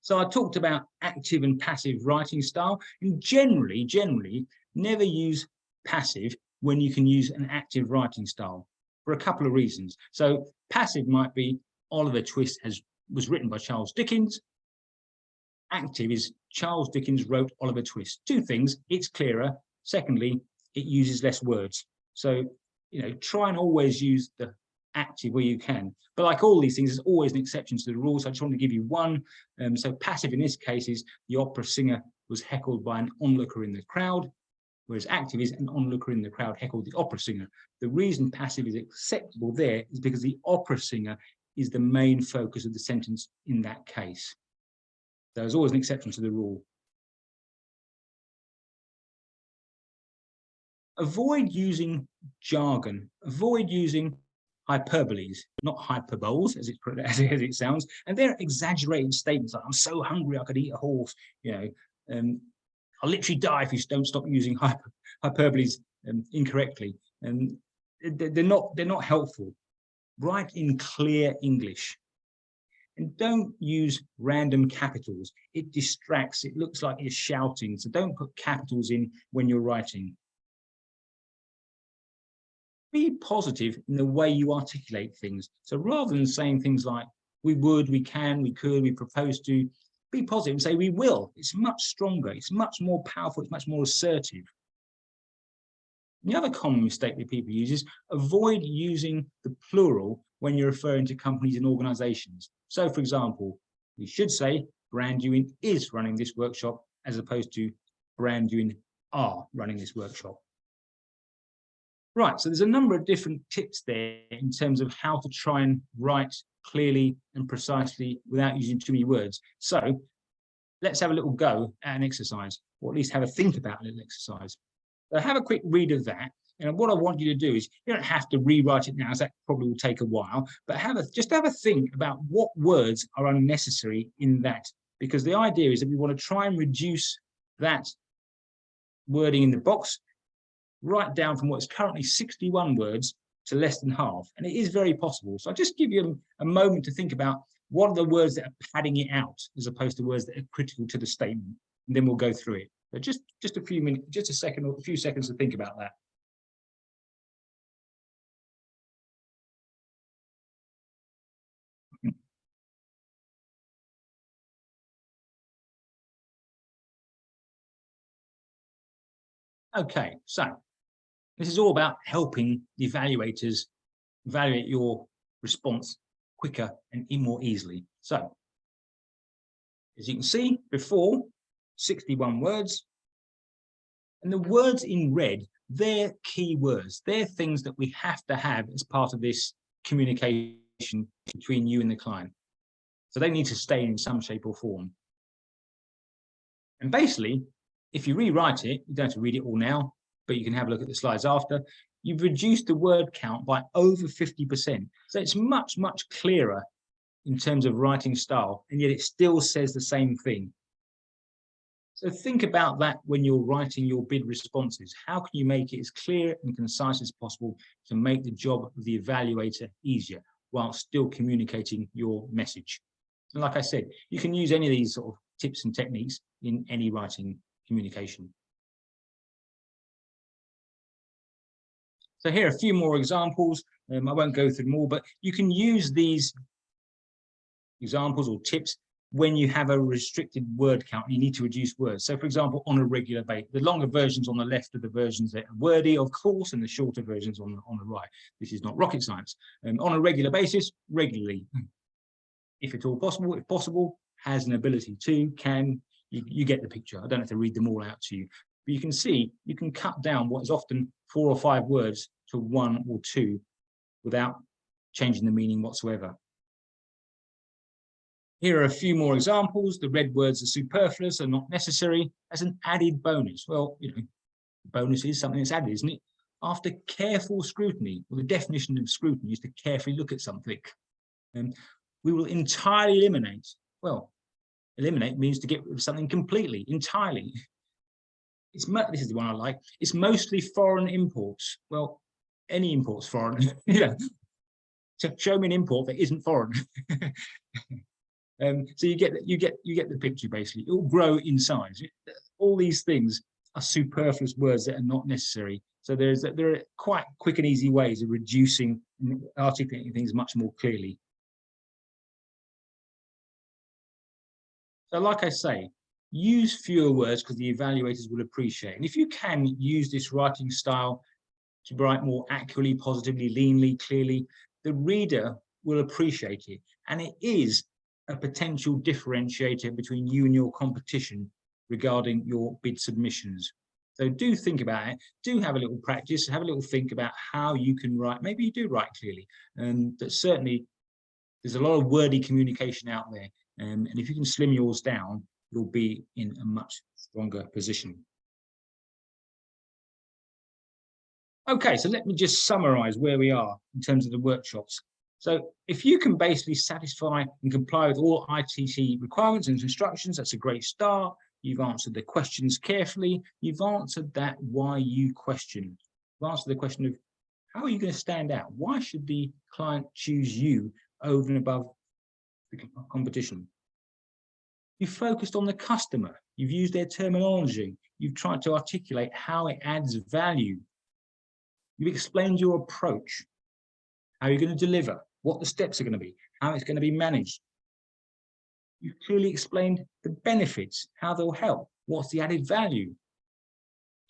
So I talked about active and passive writing style, and generally, never use passive when you can use an active writing style for a couple of reasons. So passive might be Oliver Twist was written by Charles Dickens. Active is Charles Dickens wrote Oliver Twist. Two things, it's clearer. Secondly, it uses less words. So, try and always use the active where you can. But like all these things, there's always an exception to the rules. I just want to give you one. So passive in this case is the opera singer was heckled by an onlooker in the crowd, whereas active is an onlooker in the crowd heckled the opera singer. The reason passive is acceptable there is because the opera singer is the main focus of the sentence in that case. There's always an exception to the rule. Avoid using jargon. Avoid using hyperboles, not hyperboles, as it sounds. And they're exaggerated statements like, I'm so hungry I could eat a horse. I'll literally die if you don't stop using hyperboles incorrectly. And they're not helpful. Write in clear English. And don't use random capitals. It distracts. It looks like you're shouting. So don't put capitals in when you're writing. Be positive in the way you articulate things. So rather than saying things like, we would, we can, we could, we propose to, be positive and say, we will. It's much stronger. It's much more powerful. It's much more assertive. The other common mistake that people use is avoid using the plural when you're referring to companies and organizations. So, for example, we should say Branduin is running this workshop as opposed to Branduin are running this workshop. Right, so there's a number of different tips there in terms of how to try and write clearly and precisely without using too many words. So let's have a little go at an exercise, or at least have a think about a little exercise. So have a quick read of that. And what I want you to do is, you don't have to rewrite it now, as that probably will take a while, but just have a think about what words are unnecessary in that. Because the idea is that we want to try and reduce that wording in the box right down from what's currently 61 words to less than half. And it is very possible. So I'll just give you a moment to think about what are the words that are padding it out as opposed to words that are critical to the statement. And then we'll go through it. But just a few minutes, just a second or a few seconds to think about that. Okay, so this is all about helping the evaluators evaluate your response quicker and more easily. So, as you can see before, 61 words. And the words in red, they're key words. They're things that we have to have as part of this communication between you and the client. So they need to stay in some shape or form. And basically, if you rewrite it, you don't have to read it all now, but you can have a look at the slides after. You've reduced the word count by over 50%. So it's much, much clearer in terms of writing style, and yet it still says the same thing. So think about that when you're writing your bid responses. How can you make it as clear and concise as possible to make the job of the evaluator easier while still communicating your message? And like I said, you can use any of these sort of tips and techniques in any writing communication. So here are a few more examples. I won't go through them all, but you can use these examples or tips when you have a restricted word count, you need to reduce words. So, for example, on a regular basis, the longer versions on the left are the versions that are wordy, of course, and the shorter versions on the right. This is not rocket science. On a regular basis, regularly, if at all possible, if possible, has an ability to, can, you get the picture. I don't have to read them all out to you. But you can see, you can cut down what is often 4 or 5 words to 1 or 2 without changing the meaning whatsoever. Here are a few more examples. The red words are superfluous, are not necessary, as an added bonus. Well, bonus is something that's added, isn't it? After careful scrutiny, well, the definition of scrutiny is to carefully look at something. We will entirely eliminate. Well, eliminate means to get rid of something completely, entirely. This is the one I like. It's mostly foreign imports. Well, any imports foreign. So show me an import that isn't foreign. So you get the picture basically. It will grow in size. All these things are superfluous words that are not necessary. So there are quite quick and easy ways of reducing and articulating things much more clearly. So like I say, use fewer words because the evaluators will appreciate. And if you can use this writing style to write more accurately, positively, leanly, clearly, the reader will appreciate it. And it is a potential differentiator between you and your competition regarding your bid submissions. So do think about it, do have a little practice, have a little think about how you can write. Maybe you do write clearly, and that certainly there's a lot of wordy communication out there. And if you can slim yours down, you'll be in a much stronger position. Okay, so let me just summarize where we are in terms of the workshops. So if you can basically satisfy and comply with all ITC requirements and instructions, that's a great start. You've answered the questions carefully. You've answered that why you question. You've answered the question of how are you going to stand out? Why should the client choose you over and above the competition? You've focused on the customer. You've used their terminology. You've tried to articulate how it adds value. You've explained your approach, how you're going to deliver, what the steps are going to be, how it's going to be managed. You've clearly explained the benefits, how they'll help, what's the added value.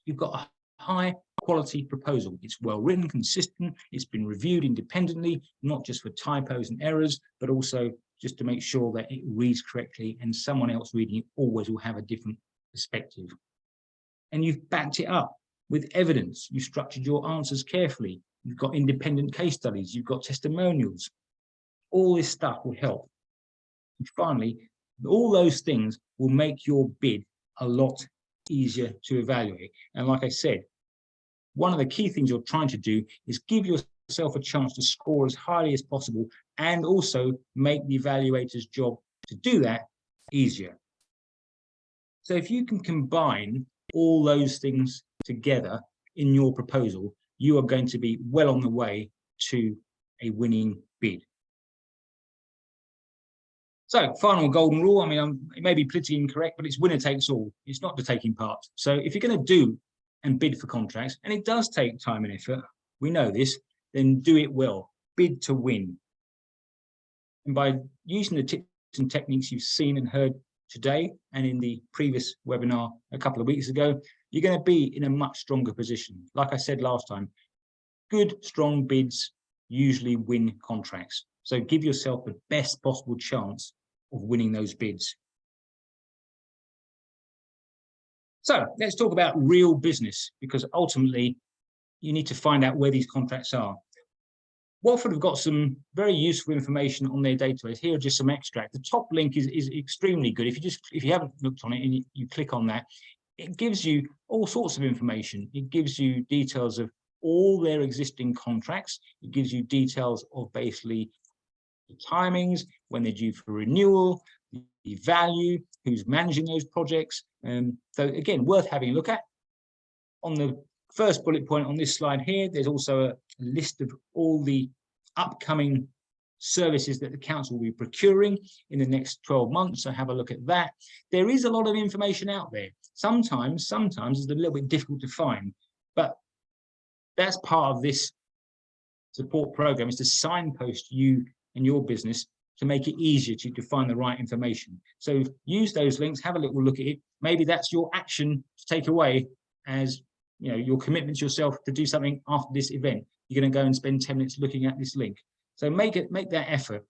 You've got a high quality proposal. It's well written, consistent, it's been reviewed independently, not just for typos and errors, but also just to make sure that it reads correctly and someone else reading it always will have a different perspective. And you've backed it up with evidence. You've structured your answers carefully. You've got independent case studies. You've got testimonials. All this stuff will help. And finally, all those things will make your bid a lot easier to evaluate. And like I said, one of the key things you're trying to do is give yourself a chance to score as highly as possible and also make the evaluator's job to do that easier. So if you can combine all those things together in your proposal, you are going to be well on the way to a winning bid. So, final golden rule. I mean, it may be politically incorrect, but it's winner takes all. It's not the taking part. So if you're going to do and bid for contracts, and it does take time and effort, we know this, then do it well. Bid to win. And by using the tips and techniques you've seen and heard today and in the previous webinar a couple of weeks ago, you're going to be in a much stronger position. Like I said last time, good, strong bids usually win contracts. So give yourself the best possible chance of winning those bids. So let's talk about real business, because ultimately you need to find out where these contracts are. Watford have got some very useful information on their database. Here are just some extracts. The top link is extremely good. If you haven't looked on it and you click on that, it gives you all sorts of information. It gives you details of all their existing contracts. It gives you details of basically the timings, when they're due for renewal, the value, who's managing those projects. So again, worth having a look at. On the first bullet point on this slide here, there's also a list of all the upcoming services that the council will be procuring in the next 12 months. So have a look at that. There is a lot of information out there. Sometimes it's a little bit difficult to find, but that's part of this support program, is to signpost you and your business to make it easier to find the right information. So use those links, have a little look at it. Maybe that's your action to take away as your commitment to yourself to do something after this event. You're going to go and spend 10 minutes looking at this link. So make that effort.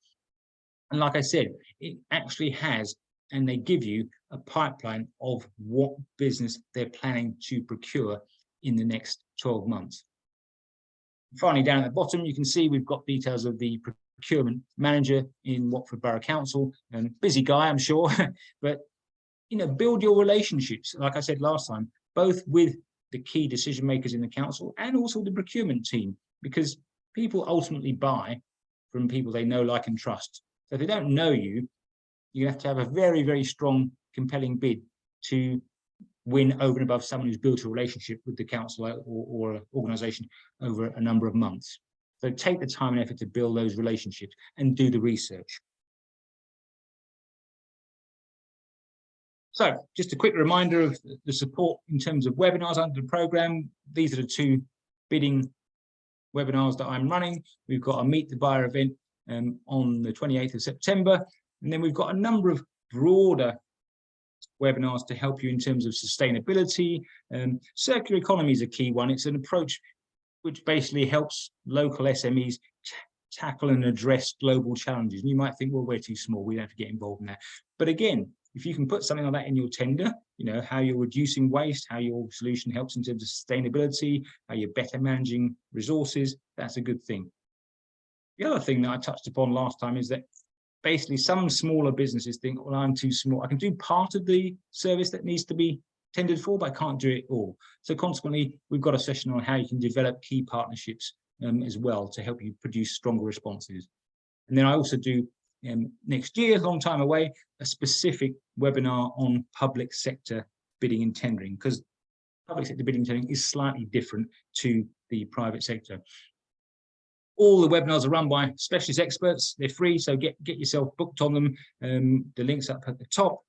And like I said, it actually has, and they give you a pipeline of what business they're planning to procure in the next 12 months. Finally, down at the bottom, you can see we've got details of the procurement manager in Watford Borough Council, and busy guy, I'm sure, but build your relationships, like I said last time, both with the key decision makers in the council and also the procurement team, because people ultimately buy from people they know, like, and trust. So if they don't know you, you have to have a very, very strong, compelling bid to win over and above someone who's built a relationship with the council or organisation over a number of months. So take the time and effort to build those relationships and do the research. So just a quick reminder of the support in terms of webinars under the programme. These are the 2 bidding webinars that I'm running. We've got a Meet the Buyer event on the 28th of September. And then we've got a number of broader webinars to help you in terms of sustainability. Circular economy is a key one. It's an approach which basically helps local SMEs tackle and address global challenges. And you might think, well, we're too small, we don't have to get involved in that. But again, if you can put something like that in your tender, how you're reducing waste, how your solution helps in terms of sustainability, how you're better managing resources, that's a good thing. The other thing that I touched upon last time is that basically some smaller businesses think, well, I'm too small. I can do part of the service that needs to be tendered for, but I can't do it all. So consequently, we've got a session on how you can develop key partnerships as well to help you produce stronger responses. And then I also do next year, long time away, a specific webinar on public sector bidding and tendering, because public sector bidding and tendering is slightly different to the private sector. All the webinars are run by specialist experts. They're free, so get yourself booked on them. The link's up at the top.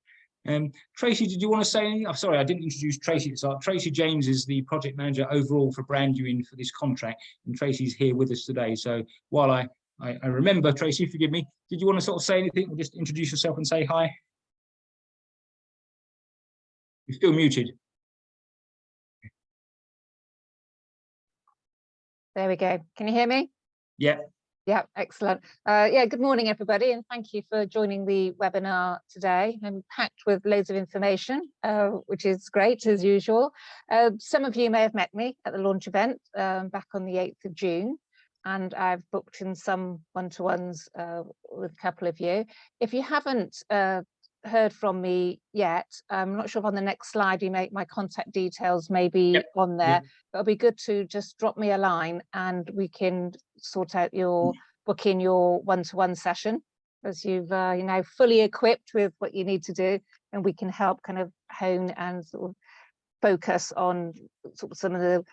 Tracy, did you want to say anything? I'm sorry, I didn't introduce Tracy at the start. Tracy James is the project manager overall for Brandywin for this contract, and Tracy's here with us today. So while I remember, Tracy, forgive me, did you want to sort of say anything or just introduce yourself and say hi? You're still muted. There we go. Can you hear me? Yeah. Yeah, excellent. Yeah, good morning, everybody, and thank you for joining the webinar today. I'm packed with loads of information, which is great as usual. Some of you may have met me at the launch event back on the 8th of June, and I've booked in some one-to-ones with a couple of you. If you haven't heard from me yet, I'm not sure if on the next slide you make my contact details maybe on there. But it'll be good to just drop me a line and we can sort out your book in your one-to-one session, as you've now fully equipped with what you need to do, and we can help kind of hone and sort of focus on sort of some of the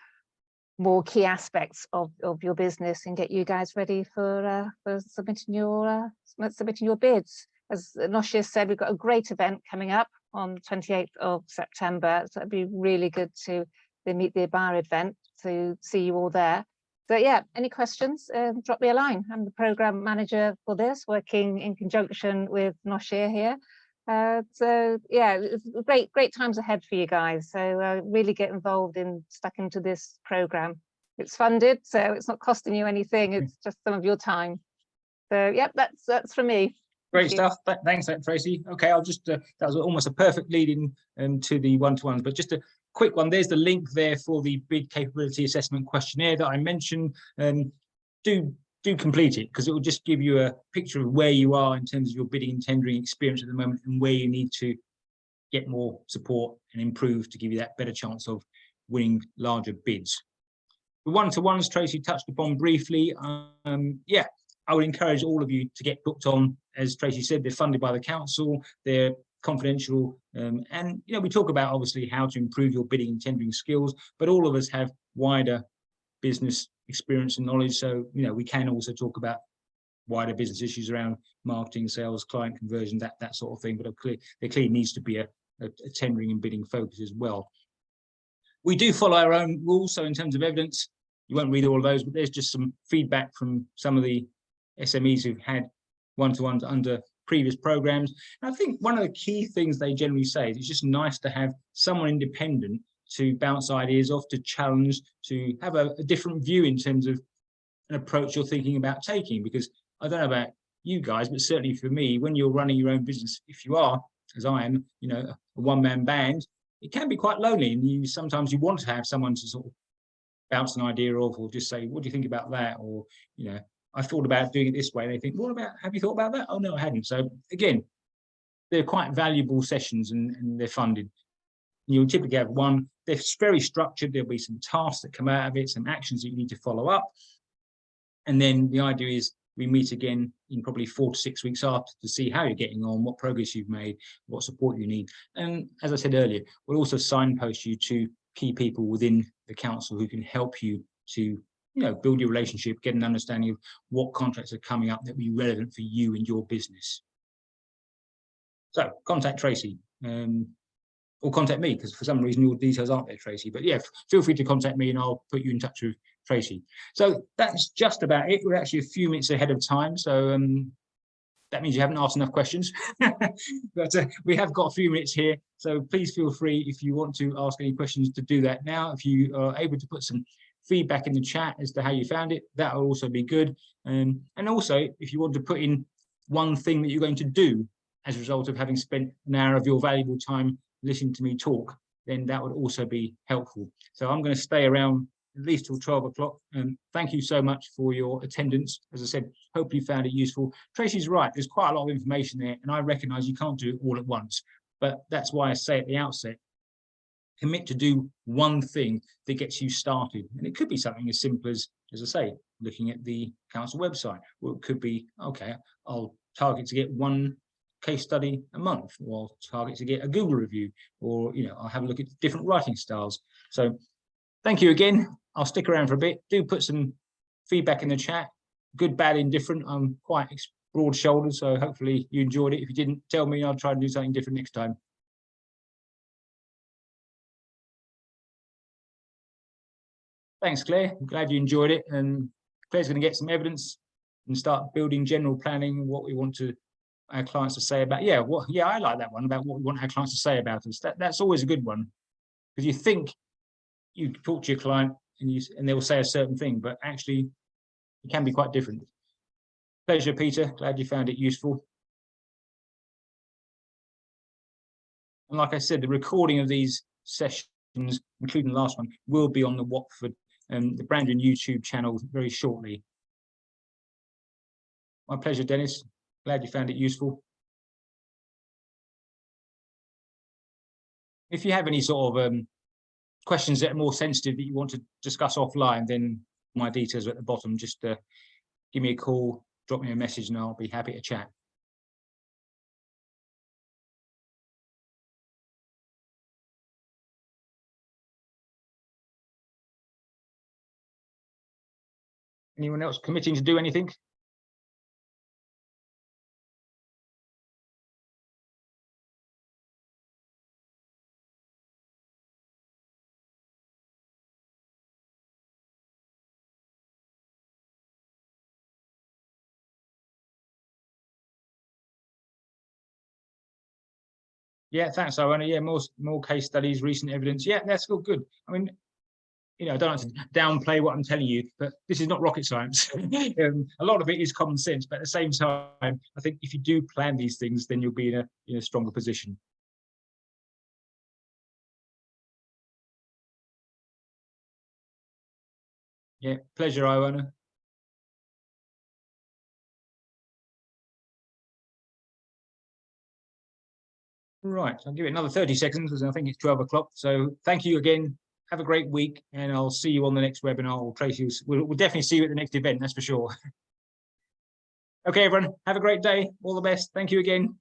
more key aspects of your business and get you guys ready for submitting your bids. As Noshir said, we've got a great event coming up on the 28th of September. So it'd be really good to Meet the Buyer event to see you all there. So yeah, any questions, drop me a line. I'm the program manager for this, working in conjunction with Noshir here. So yeah, it's great times ahead for you guys. So really get involved stuck into this program. It's funded, so it's not costing you anything. It's just some of your time. So yeah, that's from me. Great stuff. Thanks, Tracy. Okay, I'll just, that was almost a perfect lead in to the one-to-ones, but just a quick one. There's the link there for the bid capability assessment questionnaire that I mentioned. Do complete it, because it will just give you a picture of where you are in terms of your bidding and tendering experience at the moment and where you need to get more support and improve to give you that better chance of winning larger bids. The one-to-ones Tracy touched upon briefly. Yeah, I would encourage all of you to get booked on. As Tracy said, they're funded by the council, they're confidential, and we talk about obviously how to improve your bidding and tendering skills, but all of us have wider business experience and knowledge, so we can also talk about wider business issues around marketing, sales, client conversion, that sort of thing, but there clearly needs to be a tendering and bidding focus as well. We do follow our own rules, so in terms of evidence, you won't read all of those, but there's just some feedback from some of the SMEs who've had one-to-ones under previous programs. And I think one of the key things they generally say is it's just nice to have someone independent to bounce ideas off, to challenge, to have a different view in terms of an approach you're thinking about taking. Because I don't know about you guys, but certainly for me, when you're running your own business, if you are, as I am, you know, a one-man band, it can be quite lonely, and sometimes you want to have someone to sort of bounce an idea off, or just say, what do you think about that? Or, you know, I thought about doing it this way. They think, have you thought about that? Oh, no, I hadn't. So again, they're quite valuable sessions, and they're funded. You'll typically have one, they're very structured. There'll be some tasks that come out of it, some actions that you need to follow up. And then the idea is we meet again in probably 4 to 6 weeks after to see how you're getting on, what progress you've made, what support you need. And as I said earlier, we'll also signpost you to key people within the council who can help you to, you know, build your relationship, get an understanding of what contracts are coming up that will be relevant for you and your business. So contact Tracy. Or contact me, because for some reason your details aren't there, Tracy. But yeah, feel free to contact me and I'll put you in touch with Tracy. So that's just about it. We're actually a few minutes ahead of time. So that means you haven't asked enough questions. But we have got a few minutes here. So please feel free, if you want to ask any questions, to do that now. If you are able to put some feedback in the chat as to how you found it, that will also be good. And also, if you want to put in one thing that you're going to do as a result of having spent an hour of your valuable time listening to me talk, then that would also be helpful. So I'm going to stay around at least till 12 o'clock. Thank you so much for your attendance. As I said, hope you found it useful. Tracy's right, there's quite a lot of information there, and I recognise you can't do it all at once. But that's why I say at the outset, commit to do one thing that gets you started. And it could be something as simple as I say, looking at the council website. Or it could be, okay, I'll target to get one case study a month, or I'll target to get a Google review, or, you know, I'll have a look at different writing styles. So thank you again. I'll stick around for a bit. Do put some feedback in the chat, good, bad, indifferent. I'm quite broad shouldered, so hopefully you enjoyed it. If you didn't, tell me, I'll try and do something different next time. Thanks, Claire. I'm glad you enjoyed it. And Claire's going to get some evidence and start building general planning, what we want our clients to say about. I like that one, about what we want our clients to say about us. That's always a good one, because you think you talk to your client and they will say a certain thing, but actually it can be quite different. Pleasure, Peter. Glad you found it useful. And like I said, the recording of these sessions, including the last one, will be on the Watford and the Brandon YouTube channel very shortly. My pleasure, Dennis. Glad you found it useful. If you have any sort of questions that are more sensitive that you want to discuss offline, then my details are at the bottom. Just give me a call, drop me a message, and I'll be happy to chat. Anyone else committing to do anything? Yeah, thanks, Owen. Yeah, more case studies, recent evidence. Yeah, that's all good. I mean, you know, I don't like to downplay what I'm telling you, but this is not rocket science. A lot of it is common sense, but at the same time, I think if you do plan these things, then you'll be in a stronger position. Yeah, pleasure, Iona. Right, I'll give it another 30 seconds because I think it's 12 o'clock. So thank you again. Have a great week, and I'll see you on the next webinar. Or Tracy, we'll definitely see you at the next event, that's for sure. Okay, everyone, have a great day. All the best. Thank you again.